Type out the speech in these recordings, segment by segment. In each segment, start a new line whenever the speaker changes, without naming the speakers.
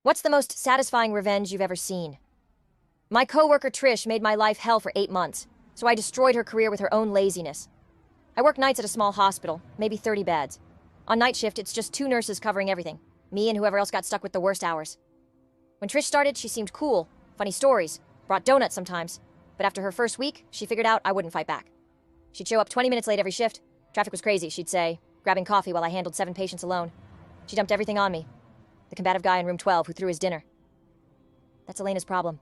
What's the most satisfying revenge you've ever seen? My coworker Trish made my life hell for 8 months, so I destroyed her career with her own laziness. I work nights at a small hospital, maybe 30 beds. On night shift, it's just 2 nurses covering everything, me and whoever else got stuck with the worst hours. When Trish started, she seemed cool, funny stories, brought donuts sometimes, but after her first week, she figured out I wouldn't fight back. She'd show up 20 minutes late every shift. Traffic was crazy, she'd say, grabbing coffee while I handled 7 patients alone. She dumped everything on me. The combative guy in room 12 who threw his dinner. That's Elena's problem.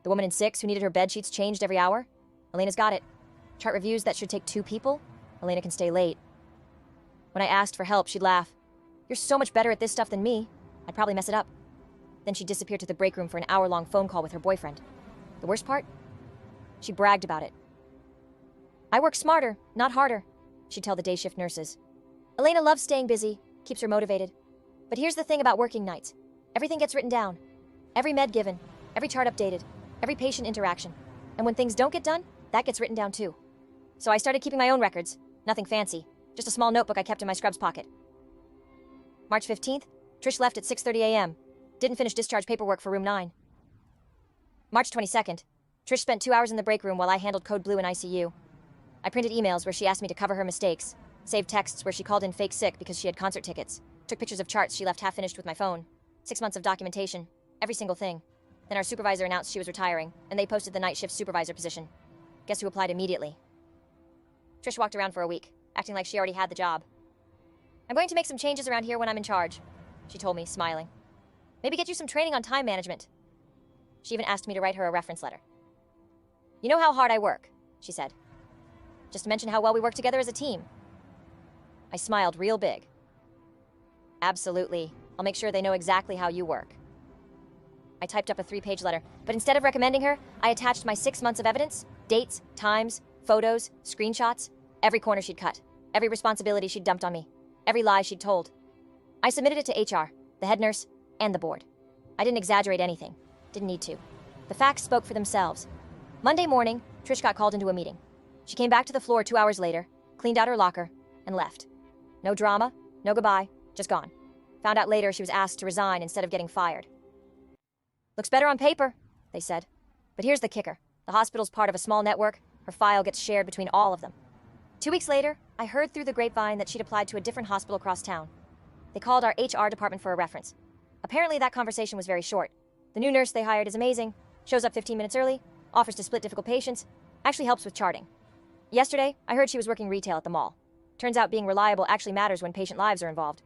The woman in 6 who needed her bed sheets changed every hour. Elena's got it. Chart reviews that should take 2 people. Elena can stay late. When I asked for help, she'd laugh. You're so much better at this stuff than me. I'd probably mess it up. Then she'd disappear to the break room for an hour-long phone call with her boyfriend. The worst part? She bragged about it. I work smarter, not harder, she'd tell the day shift nurses. Elena loves staying busy, keeps her motivated. But here's the thing about working nights. Everything gets written down. Every med given, every chart updated, every patient interaction. And when things don't get done, that gets written down too. So I started keeping my own records. Nothing fancy. Just a small notebook I kept in my scrubs pocket. March 15th, Trish left at 6:30 a.m. Didn't finish discharge paperwork for room 9. March 22nd, Trish spent 2 hours in the break room while I handled code blue in ICU. I printed emails where she asked me to cover her mistakes, saved texts where she called in fake sick because she had concert tickets, took pictures of charts she left half finished with my phone, 6 months of documentation, every single thing. Then our supervisor announced she was retiring, and they posted the night shift supervisor position. Guess who applied immediately? Trish walked around for a week, acting like she already had the job. I'm going to make some changes around here when I'm in charge, she told me, smiling. Maybe get you some training on time management. She even asked me to write her a reference letter. You know how hard I work, she said. Just mention how well we work together as a team. I smiled real big. Absolutely. I'll make sure they know exactly how you work. I typed up a 3-page letter, but instead of recommending her, I attached my 6 months of evidence, dates, times, photos, screenshots, every corner she'd cut, every responsibility she'd dumped on me, every lie she'd told. I submitted it to HR, the head nurse, and the board. I didn't exaggerate anything. Didn't need to. The facts spoke for themselves. Monday morning, Trish got called into a meeting. She came back to the floor 2 hours later, cleaned out her locker, and left. No drama, no goodbye, just gone. Found out later she was asked to resign instead of getting fired. Looks better on paper, they said. But here's the kicker. The hospital's part of a small network. Her file gets shared between all of them. 2 weeks later, I heard through the grapevine that she'd applied to a different hospital across town. They called our HR department for a reference. Apparently that conversation was very short. The new nurse they hired is amazing, shows up 15 minutes early, offers to split difficult patients, actually helps with charting. Yesterday, I heard she was working retail at the mall. Turns out being reliable actually matters when patient lives are involved.